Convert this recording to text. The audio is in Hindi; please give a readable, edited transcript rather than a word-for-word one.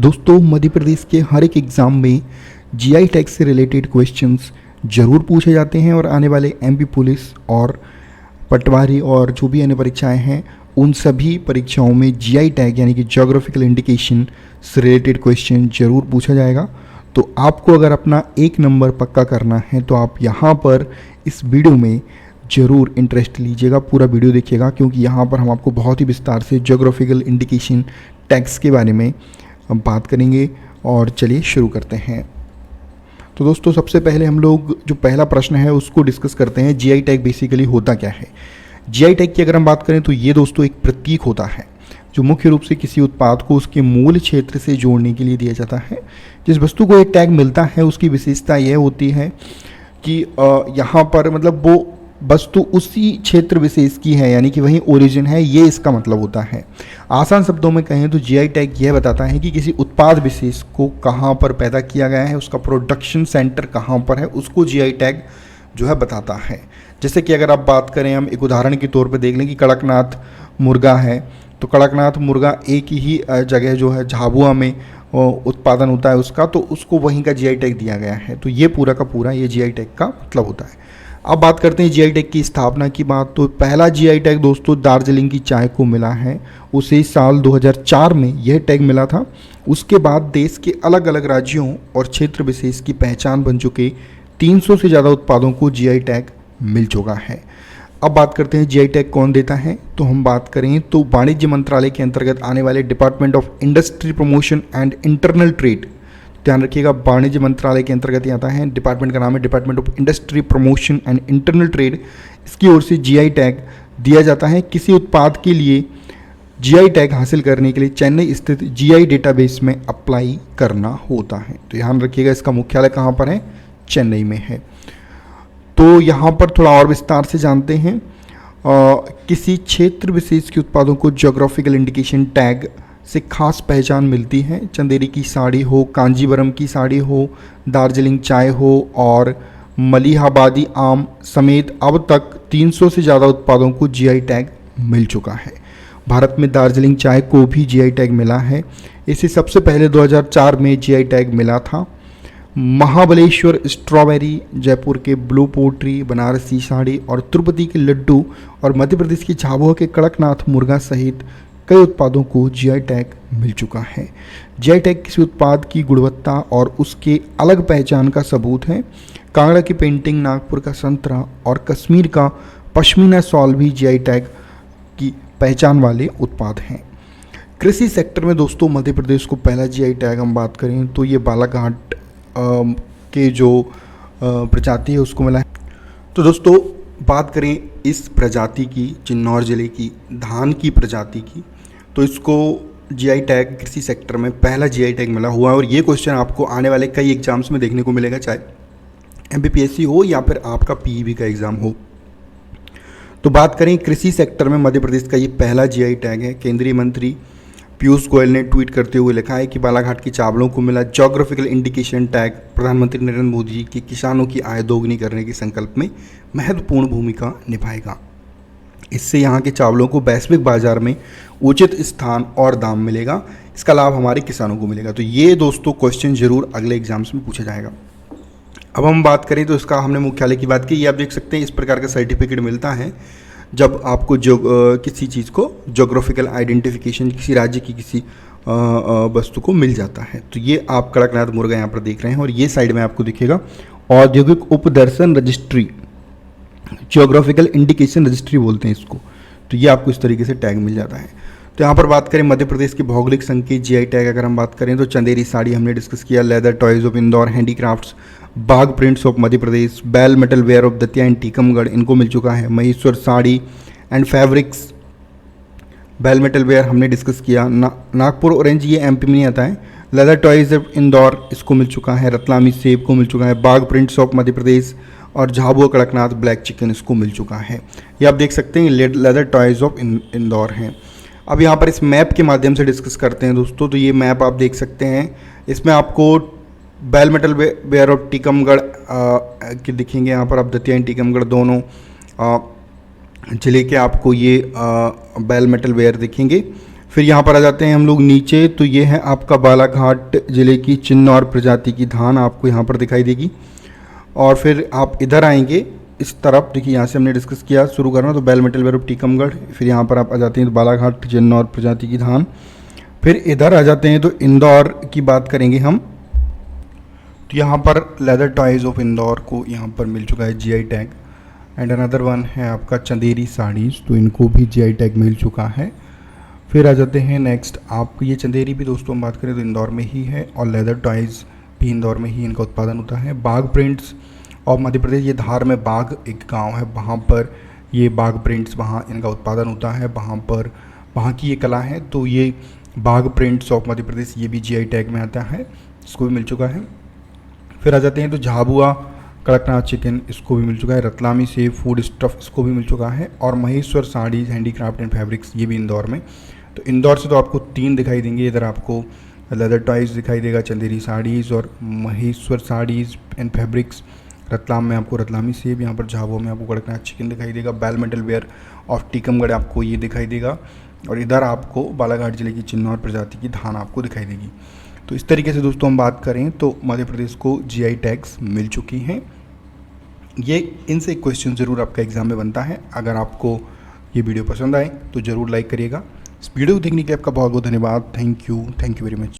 दोस्तों, मध्य प्रदेश के हर एक एग्ज़ाम में जीआई टैग से रिलेटेड क्वेश्चंस ज़रूर पूछे जाते हैं और आने वाले एमपी पुलिस और पटवारी और जो भी अन्य परीक्षाएं हैं उन सभी परीक्षाओं में जीआई टैग यानी कि ज्योग्राफिकल इंडिकेशन से रिलेटेड क्वेश्चन ज़रूर पूछा जाएगा। तो आपको अगर अपना 1 नंबर पक्का करना है तो आप यहाँ पर इस वीडियो में ज़रूर इंटरेस्ट लीजिएगा, पूरा वीडियो देखिएगा, क्योंकि यहाँ पर हम आपको बहुत ही विस्तार से ज्योग्राफिकल इंडिकेशन टैग्स के बारे में बात करेंगे। और चलिए शुरू करते हैं। तो दोस्तों, सबसे पहले हम लोग जो पहला प्रश्न है उसको डिस्कस करते हैं। जीआई टैग बेसिकली होता क्या है। जीआई टैग की अगर हम बात करें तो ये दोस्तों एक प्रतीक होता है जो मुख्य रूप से किसी उत्पाद को उसके मूल क्षेत्र से जोड़ने के लिए दिया जाता है। जिस वस्तु को एक टैग मिलता है उसकी विशेषता यह होती है कि यहाँ पर मतलब वो वस्तु उसी क्षेत्र विशेष की है, यानी कि वही ओरिजिन है, ये इसका मतलब होता है। आसान शब्दों में कहें तो जीआई टैग यह बताता है कि किसी उत्पाद विशेष को कहाँ पर पैदा किया गया है, उसका प्रोडक्शन सेंटर कहाँ पर है, उसको जीआई टैग जो है बताता है। जैसे कि अगर आप बात करें, हम एक उदाहरण के तौर पे देख लें कि कड़कनाथ मुर्गा है, तो कड़कनाथ मुर्गा एक ही जगह जो है झाबुआ में उत्पादन होता है उसका, तो उसको वहीं का जीआई टैग दिया गया है। तो ये पूरा का पूरा ये जीआई टैग का मतलब होता है। अब बात करते हैं जीआई टैग की स्थापना की बात। तो पहला जीआई टैग दोस्तों दार्जिलिंग की चाय को मिला है, उसे साल 2004 में यह टैग मिला था। उसके बाद देश के अलग अलग राज्यों और क्षेत्र विशेष की पहचान बन चुके 300 से ज़्यादा उत्पादों को जीआई टैग मिल चुका है। अब बात करते हैं जीआई टैग कौन देता है। तो हम बात करें तो वाणिज्य मंत्रालय के अंतर्गत आने वाले department of industry promotion and internal trade, ध्यान रखिएगा वाणिज्य मंत्रालय के अंतर्गत आता है। डिपार्टमेंट का नाम है department of industry promotion and internal trade. इसकी ओर से जीआई टैग दिया जाता है। किसी उत्पाद के लिए जीआई टैग हासिल करने के लिए चेन्नई स्थित जीआई डेटाबेस में अप्लाई करना होता है। तो ध्यान रखिएगा इसका मुख्यालय कहाँ पर है, चेन्नई में है। तो यहाँ पर थोड़ा और विस्तार से जानते हैं। किसी क्षेत्र विशेष के उत्पादों को ज्योग्राफिकल इंडिकेशन टैग से खास पहचान मिलती है। चंदेरी की साड़ी हो, कांजीवरम की साड़ी हो, दार्जिलिंग चाय हो और मलिहाबादी आम समेत अब तक 300 से ज़्यादा उत्पादों को जीआई टैग मिल चुका है। भारत में दार्जिलिंग चाय को भी जीआई टैग मिला है। इसे सबसे पहले 2004 में जीआई टैग मिला था। महाबलेश्वर स्ट्रॉबेरी, जयपुर के ब्लू पोट्री, बनारसी साड़ी और तिरुपति के लड्डू और मध्य प्रदेश की झाबुआ के कड़कनाथ मुर्गा सहित कई उत्पादों को जीआई टैग मिल चुका है। जीआई टैग किसी उत्पाद की गुणवत्ता और उसके अलग पहचान का सबूत है। कांगड़ा की पेंटिंग, नागपुर का संतरा और कश्मीर का पश्मीना शॉल भी जीआई टैग की पहचान वाले उत्पाद हैं। कृषि सेक्टर में दोस्तों मध्य प्रदेश को पहला जीआई टैग हम बात करें तो ये बालाघाट के जो प्रजाति है उसको मिला है। तो दोस्तों बात करें इस प्रजाति की, चिन्नौर जिले की धान की प्रजाति की, तो इसको जीआई टैग कृषि सेक्टर में पहला जीआई टैग मिला हुआ है। और ये क्वेश्चन आपको आने वाले कई एग्जाम्स में देखने को मिलेगा, चाहे एमपीपीएससी हो या फिर आपका पीईबी का एग्ज़ाम हो। तो बात करें कृषि सेक्टर में मध्य प्रदेश का ये पहला जीआई टैग है। केंद्रीय मंत्री पीयूष गोयल ने ट्वीट करते हुए लिखा है कि बालाघाट की चावलों को मिला ज्योग्राफिकल इंडिकेशन टैग प्रधानमंत्री नरेंद्र मोदी जी के किसानों की आय दोगुनी करने के संकल्प में महत्वपूर्ण भूमिका निभाएगा। इससे यहाँ के चावलों को वैश्विक बाजार में उचित स्थान और दाम मिलेगा। इसका लाभ हमारे किसानों को मिलेगा। तो ये दोस्तों क्वेश्चन जरूर अगले एग्जाम्स में पूछा जाएगा। अब हम बात करें तो इसका हमने मुख्यालय की बात की। ये आप देख सकते हैं इस प्रकार का सर्टिफिकेट मिलता है जब आपको किसी चीज़ को ज्योग्राफिकल आइडेंटिफिकेशन किसी राज्य की किसी वस्तु को मिल जाता है। तो ये आप कड़कनाथ मुर्गा यहाँ पर देख रहे हैं और ये साइड में आपको दिखेगा औद्योगिक उपदर्शन रजिस्ट्री, ज्योग्राफिकल इंडिकेशन रजिस्ट्री बोलते हैं इसको। तो ये आपको इस तरीके से टैग मिल जाता है। तो यहाँ पर बात करें मध्य प्रदेश के भौगोलिक संकेत जीआई टैग अगर हम बात करें तो चंदेरी साड़ी हमने डिस्कस किया, leather toys of Indore, handicrafts, Bagh prints of Madhya Pradesh, bell metal ware of Datia and Tikamgarh, इनको मिल चुका है। Maheshwar sari and fabrics, bell metal ware हमने डिस्कस किया। नागपुर ऑरेंज ये एमपी में नहीं आता है। लेदर टॉयज ऑफ इंदौर इसको मिल चुका है। रतलामी सेब को मिल चुका है। बाघ प्रिंट्स ऑफ मध्य प्रदेश और झाबुआ कड़कनाथ ब्लैक चिकन इसको मिल चुका है। ये आप देख सकते हैं लेदर टॉयज ऑफ इंदौर हैं। अब यहाँ पर इस मैप के माध्यम से डिस्कस करते हैं दोस्तों। तो ये मैप आप देख सकते हैं, इसमें आपको बैल मेटल वेयर ऑफ टीकमगढ़ के दिखेंगे। यहाँ पर आप दतिया एंड टीकमगढ़ दोनों जिले के आपको ये बैल मेटल वेयर दिखेंगे। फिर यहाँ पर आ जाते हैं हम लोग नीचे, तो ये है आपका बालाघाट ज़िले की चिन्नौर प्रजाति की धान आपको यहाँ पर दिखाई देगी। और फिर आप इधर आएंगे इस तरफ, देखिए यहाँ से हमने डिस्कस किया शुरू करना, तो बेल मेटल वेरुप टीकमगढ़। फिर यहाँ पर आप आ जाते हैं तो बालाघाट चिन्नौर प्रजाति की धान। फिर इधर आ जाते हैं तो इंदौर की बात करेंगे हम, तो यहाँ पर लेदर टॉयज़ ऑफ इंदौर को यहाँ पर मिल चुका है GI tag. And another one है आपका चंदेरी साड़ीज़, तो इनको भी जीआई टैग मिल चुका है। फिर आ जाते हैं नेक्स्ट, आप ये चंदेरी भी दोस्तों हम बात करें तो इंदौर में ही है, और लेदर टॉयज़ भी इंदौर में ही इनका उत्पादन होता है। बाघ प्रिंट्स और मध्य प्रदेश, ये धार में बाघ एक गांव है, वहाँ पर ये बाघ प्रिंट्स वहाँ इनका उत्पादन होता है, वहाँ पर वहाँ की ये कला है। तो ये बाघ प्रिंट्स ऑफ मध्य प्रदेश ये भी जीआई टैग में आता है, इसको भी मिल चुका है। फिर आ जाते हैं तो झाबुआ कड़कनाथ चिकन, इसको भी मिल चुका है। रतलामी सेब फूड स्टफ, इसको भी मिल चुका है। और Maheshwar saris handicraft and fabrics, ये भी इंदौर में। तो इंदौर से तो आपको 3 दिखाई देंगे, इधर आपको लेदर टॉयज़ दिखाई देगा, चंदेरी साड़ीज़ और महेश्वर साड़ीज़ एंड फैब्रिक्स। रतलाम में आपको रतलामी सेब, यहाँ पर झाबुआ में आपको कड़कनाथ चिकन दिखाई देगा। Bell metal ware of Tikamgarh आपको ये दिखाई देगा, और इधर आपको बालाघाट जिले की चिन्नौर प्रजाति की धान आपको दिखाई देगी। तो इस तरीके से दोस्तों हम बात करें तो मध्य प्रदेश को जीआई टैग्स मिल चुकी हैं। ये इनसे एक क्वेश्चन ज़रूर आपका एग्जाम में बनता है। अगर आपको ये वीडियो पसंद आए तो ज़रूर लाइक करिएगा। इस वीडियो को देखने के लिए आपका बहुत बहुत धन्यवाद। Thank you very much.